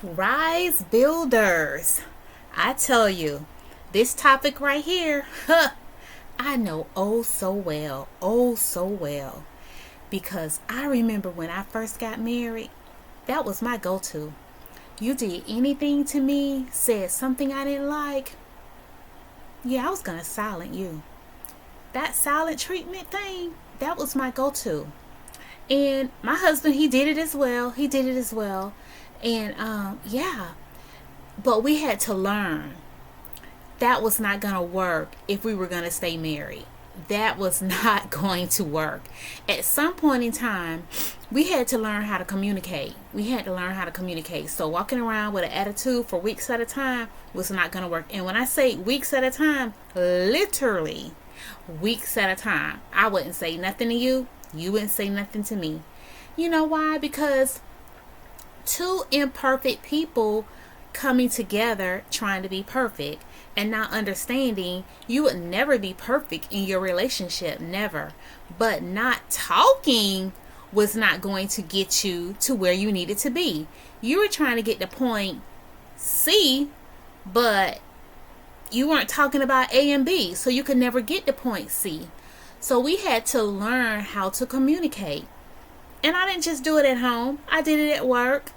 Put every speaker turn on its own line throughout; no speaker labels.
Rise builders. I tell you, this topic right here, I know oh so well. Because I remember when I first got married, that was my go to. You did anything to me, said something I didn't like, yeah, I was going to silent you. That silent treatment thing, that was my go to. And my husband, he did it as well. And yeah, but we had to learn that was not going to work if we were going to stay married. That was not going to work. At some point in time, we had to learn how to communicate. So walking around with an attitude for weeks at a time was not going to work. And when I say weeks at a time, literally weeks at a time. I wouldn't say nothing to you. You wouldn't say nothing to me. You know why? Because two imperfect people coming together trying to be perfect and not understanding you would never be perfect in your relationship, never. But not talking was not going to get you to where you needed to be. You were trying to get to point C, but you weren't talking about A and B, so you could never get to point C. So we had to learn how to communicate. And I didn't just do it at home. I did it at work.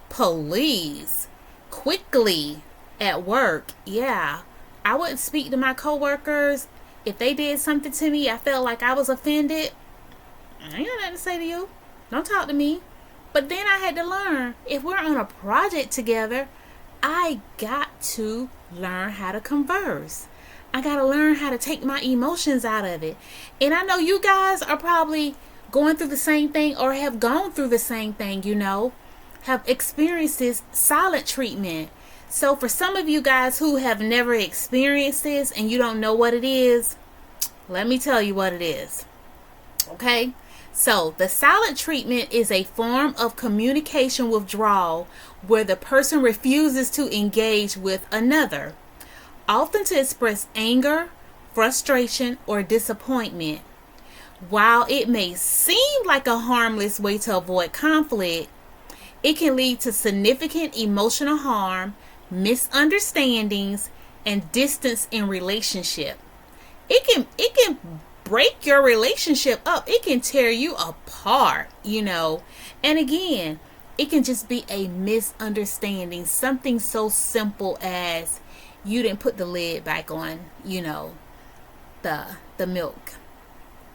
Please. Quickly at work. Yeah. I wouldn't speak to my coworkers. If they did something to me, I felt like I was offended. I ain't got nothing to say to you. Don't talk to me. But then I had to learn, if we're on a project together, I got to learn how to converse. I got to learn how to take my emotions out of it. And I know you guys are probably going through the same thing or have gone through the same thing, have experienced this silent treatment. So for some of you guys who have never experienced this and you don't know what it is, let me tell you what it is. Okay? So the silent treatment is a form of communication withdrawal where the person refuses to engage with another, often to express anger, frustration, or disappointment. While it may seem like a harmless way to avoid conflict, it can lead to significant emotional harm, misunderstandings, and distance in relationship. It can break your relationship up. It can tear you apart, And again, it can just be a misunderstanding. Something so simple as you didn't put the lid back on, the milk.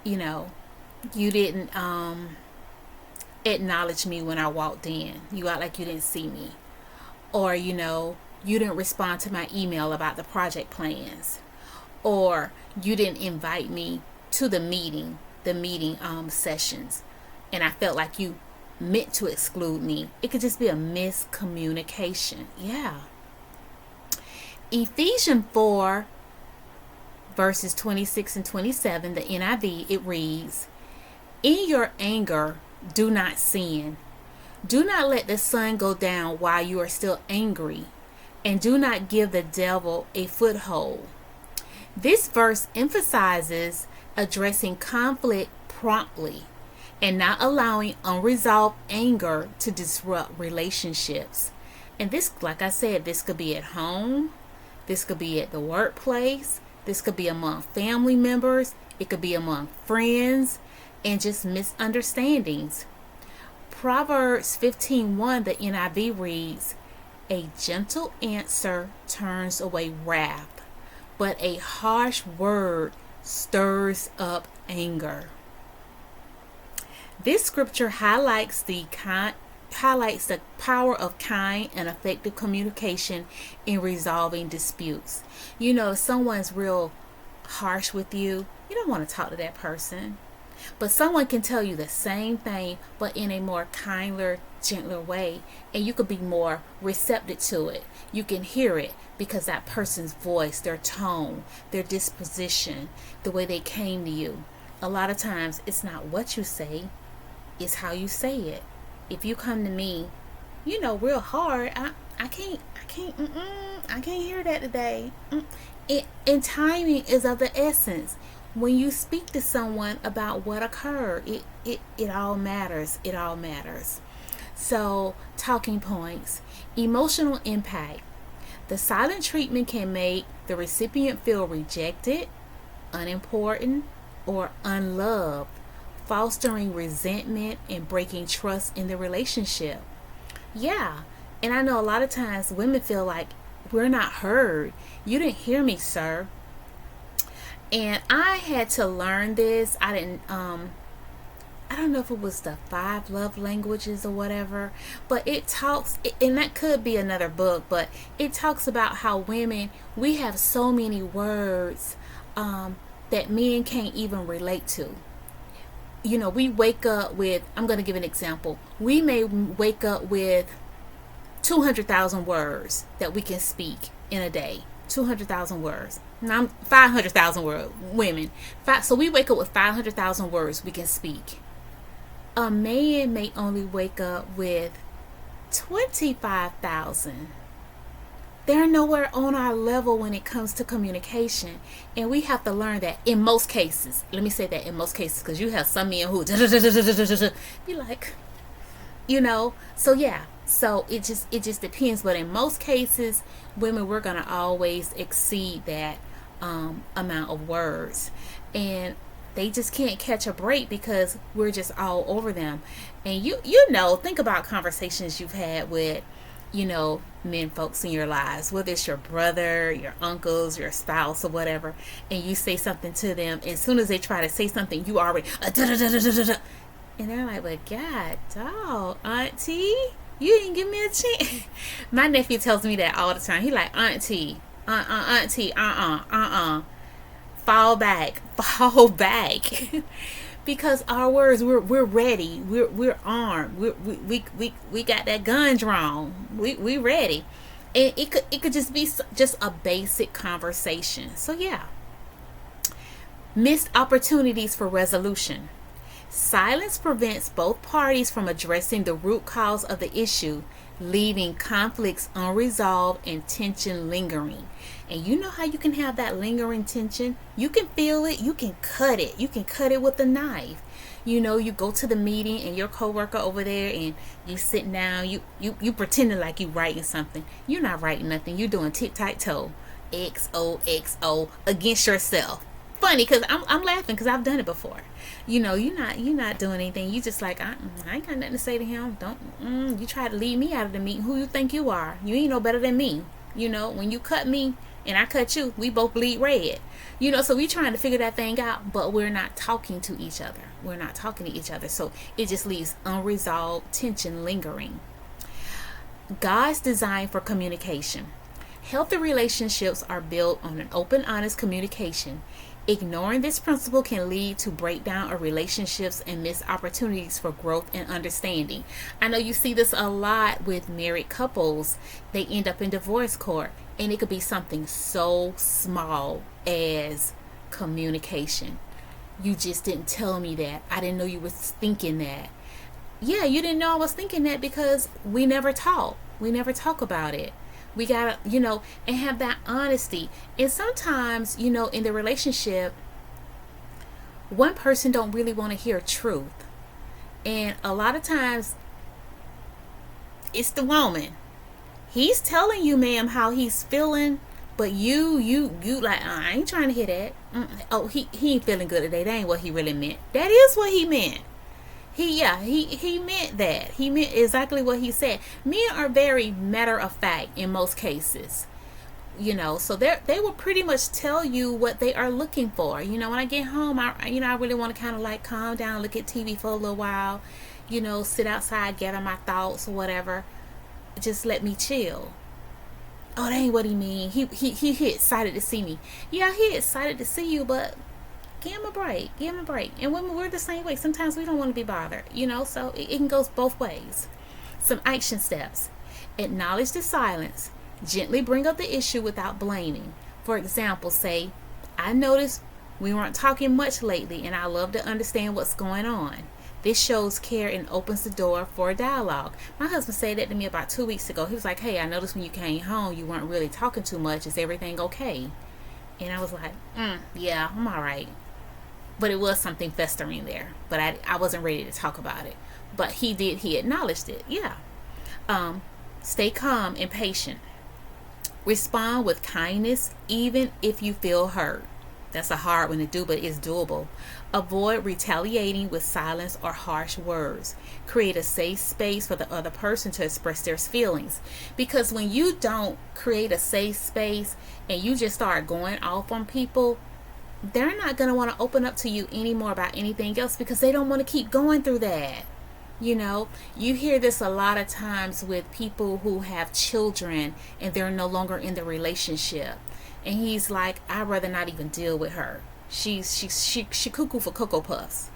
You didn't acknowledge me when I walked in. You act like you didn't see me. Or, you didn't respond to my email about the project plans. Or you didn't invite me to the meeting sessions. And I felt like you meant to exclude me. It could just be a miscommunication. Yeah. Ephesians 4 verses 26 and 27, the NIV, it reads, "In your anger, do not sin. Do not let the sun go down while you are still angry, and do not give the devil a foothold." This verse emphasizes addressing conflict promptly and not allowing unresolved anger to disrupt relationships. And this, like I said, this could be at home, this could be at the workplace, this could be among family members, it could be among friends, and just misunderstandings. Proverbs 15:1, the NIV reads, "A gentle answer turns away wrath, but a harsh word stirs up anger." This scripture highlights the power of kind and effective communication in resolving disputes. If someone's real harsh with you, you don't want to talk to that person. But someone can tell you the same thing, but in a more kinder, gentler way, and you could be more receptive to it. You can hear it because that person's voice, their tone, their disposition, the way they came to you. A lot of times it's not what you say, it's how you say it. If you come to me, real hard, I can't hear that today. And timing is of the essence. When you speak to someone about what occurred, it all matters. So, talking points. Emotional impact. The silent treatment can make the recipient feel rejected, unimportant, or unloved, fostering resentment and breaking trust in the relationship. Yeah, and I know a lot of times women feel like we're not heard. You didn't hear me, sir. And I had to learn this. I don't know if it was the 5 love languages or whatever, but it talks, and that could be another book, but it talks about how women, we have so many words that men can't even relate to. We wake up with, I'm going to give an example. We may wake up with 200,000 words that we can speak in a day. 200,000 words. Now I'm 500,000 women. So we wake up with 500,000 words we can speak. A man may only wake up with 25,000. They're nowhere on our level when it comes to communication. And we have to learn that in most cases. Let me say that in most cases, because you have some men who be like, so yeah. So it just depends. But in most cases, women, we're going to always exceed that amount of words. And they just can't catch a break because we're just all over them. And think about conversations you've had with, men folks in your lives, whether it's your brother, your uncles, your spouse, or whatever, and you say something to them, and as soon as they try to say something, you already and they're like, "But God, dog, auntie, you didn't give me a chance." My nephew tells me that all the time. He like, "Auntie, auntie, fall back," because our words, we're ready, we're armed, we got that gun drawn, we ready, and it could just be just a basic conversation. So yeah, missed opportunities for resolution. Silence prevents both parties from addressing the root cause of the issue, leaving conflicts unresolved and tension lingering. And you know how you can have that lingering tension? You can feel it, you can cut it. You can cut it with a knife. You go to the meeting and your coworker over there and you sitting down, you pretending like you writing something. You're not writing nothing. You're doing tic-tac-toe. XOXO against yourself. Funny because I'm laughing because I've done it before. You're not doing anything. You just like, I ain't got nothing to say to him. Don't you try to leave me out of the meeting. Who you think you are? You ain't no better than me. When you cut me and I cut you, we both bleed red. So we trying to figure that thing out, but we're not talking to each other. So it just leaves unresolved tension lingering. God's design for communication. Healthy relationships are built on an open, honest communication. Ignoring this principle can lead to breakdown of relationships and missed opportunities for growth and understanding. I know you see this a lot with married couples. They end up in divorce court, and it could be something so small as communication. You just didn't tell me that. I didn't know you was thinking that. Yeah, you didn't know I was thinking that because we never talk. We never talk about it. We gotta, and have that honesty. And sometimes, in the relationship, one person don't really want to hear truth. And a lot of times, it's the woman. He's telling you, ma'am, how he's feeling, but you like, I ain't trying to hear that. Oh, he ain't feeling good today. That ain't what he really meant. That is what he meant. He meant that. He meant exactly what he said. Men are very matter of fact in most cases. So they will pretty much tell you what they are looking for. When I get home, I really want to kind of like calm down, look at TV for a little while, sit outside, gather my thoughts or whatever. Just let me chill. Oh, that ain't what he mean. He excited to see me. Yeah, he excited to see you, but give him a break. And women, we're the same way. Sometimes we don't want to be bothered, so it can go both ways. Some action steps. Acknowledge the silence. Gently bring up the issue without blaming. For example, say, I noticed we weren't talking much lately and I love to understand what's going on. This shows care and opens the door for a dialogue. My husband said that to me about 2 weeks ago. He was like, hey, I noticed when you came home, you weren't really talking too much. Is everything okay? And I was like, yeah, I'm all right. but it was something festering there. But I wasn't ready to talk about it. But he acknowledged it. Yeah. Stay calm and patient. Respond with kindness even if you feel hurt. That's a hard one to do, but it's doable. Avoid retaliating with silence or harsh words. Create a safe space for the other person to express their feelings. Because when you don't create a safe space and you just start going off on people, they're not going to want to open up to you anymore about anything else because they don't want to keep going through that. You hear this a lot of times with people who have children and they're no longer in the relationship. And he's like, I'd rather not even deal with her. She cuckoo for Cocoa Puffs.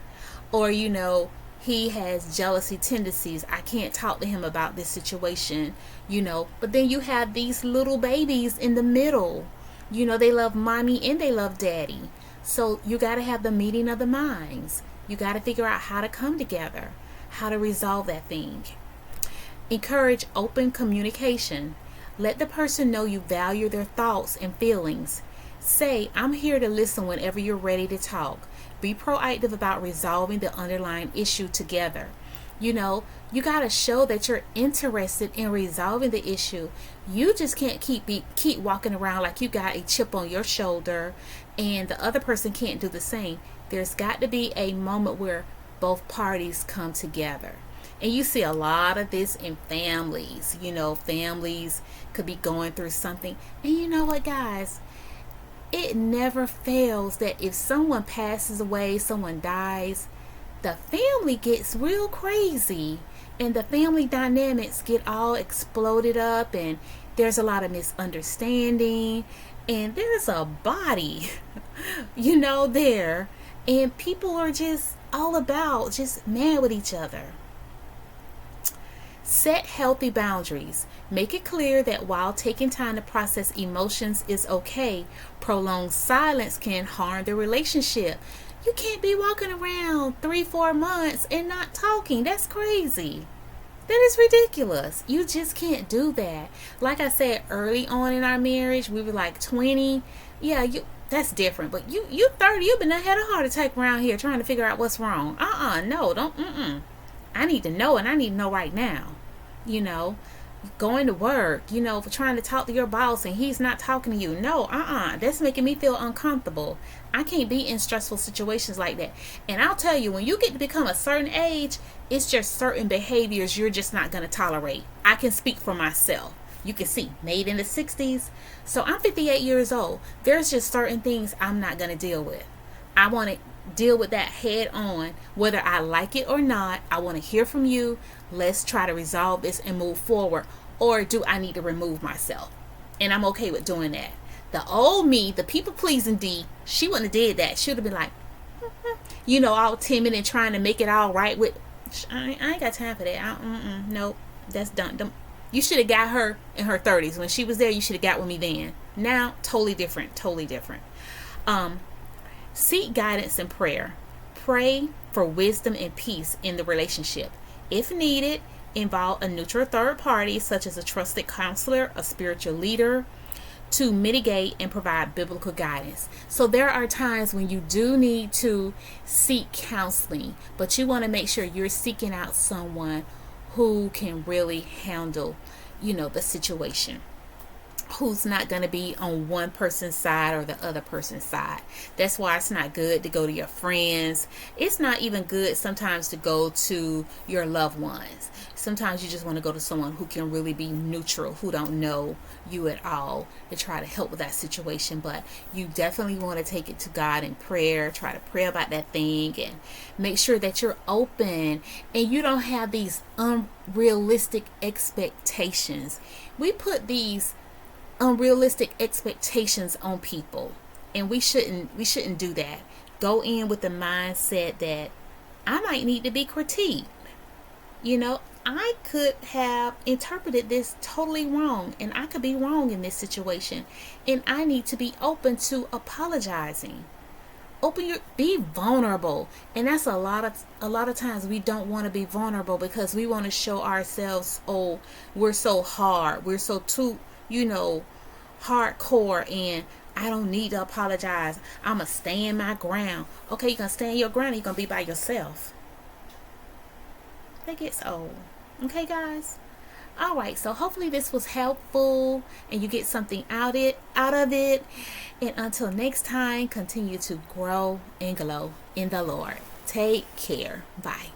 Or, he has jealousy tendencies. I can't talk to him about this situation, But then you have these little babies in the middle. They love mommy and they love daddy. So you got to have the meeting of the minds. You got to figure out how to come together, how to resolve that thing. Encourage open communication. Let the person know you value their thoughts and feelings. Say, I'm here to listen whenever you're ready to talk. Be proactive about resolving the underlying issue together. You got to show that you're interested in resolving the issue. You just can't keep walking around like you got a chip on your shoulder and the other person can't do the same. There's got to be a moment where both parties come together. And you see a lot of this in families. Families could be going through something. And you know what, guys? It never fails that if someone passes away, someone dies, the family gets real crazy. And the family dynamics get all exploded up. And there's a lot of misunderstanding. And there's a body, there. And people are just all about just mad with each other. Set healthy boundaries. Make it clear that while taking time to process emotions is okay, prolonged silence can harm the relationship. You can't be walking around 3-4 months and not talking. That's crazy. That is ridiculous. You just can't do that. Like I said, early on in our marriage, we were like 20. Yeah, that's different. But you 30, you've been had a heart attack around here trying to figure out what's wrong. No, don't. I need to know, and I need to know right now. Going to work, for trying to talk to your boss and he's not talking to you. No, that's making me feel uncomfortable. I can't be in stressful situations like that. And I'll tell you, when you get to become a certain age, it's just certain behaviors you're just not going to tolerate. I can speak for myself. You can see, made in the 60s. So I'm 58 years old. There's just certain things I'm not going to deal with. I want to deal with that head on, whether I like it or not. I want to hear from you. Let's try to resolve this and move forward. Or do I need to remove myself? And I'm okay with doing that. The old me, the people pleasing D, she wouldn't have did that. She would have been like, all timid and trying to make it all right with. I ain't got time for that. Nope, that's done. You should have got her in her 30s. When she was there, you should have got with me then. Now, totally different. Seek guidance and prayer. Pray for wisdom and peace in the relationship. If needed, involve a neutral third party, such as a trusted counselor, a spiritual leader, to mitigate and provide biblical guidance. So there are times when you do need to seek counseling, but you want to make sure you're seeking out someone who can really handle, the situation. Who's not going to be on one person's side or the other person's side. That's why it's not good to go to your friends. It's not even good sometimes to go to your loved ones. Sometimes you just want to go to someone who can really be neutral, who don't know you at all, to try to help with that situation. But you definitely want to take it to God in prayer. Try to pray about that thing and make sure that you're open and you don't have these unrealistic expectations. We put these unrealistic expectations on people, and we shouldn't do that. Go in with the mindset that I might need to be critiqued. I could have interpreted this totally wrong, and I could be wrong in this situation, and I need to be open to apologizing. Be vulnerable. And that's a lot of times we don't want to be vulnerable because we want to show ourselves, we're so hard, we're so too hardcore, and I don't need to apologize. I'm going to stand my ground. Okay, you're going to stand your ground. You're going to be by yourself. That gets old. Okay, guys? All right, so hopefully this was helpful and you get something out of it. And until next time, continue to grow and glow in the Lord. Take care. Bye.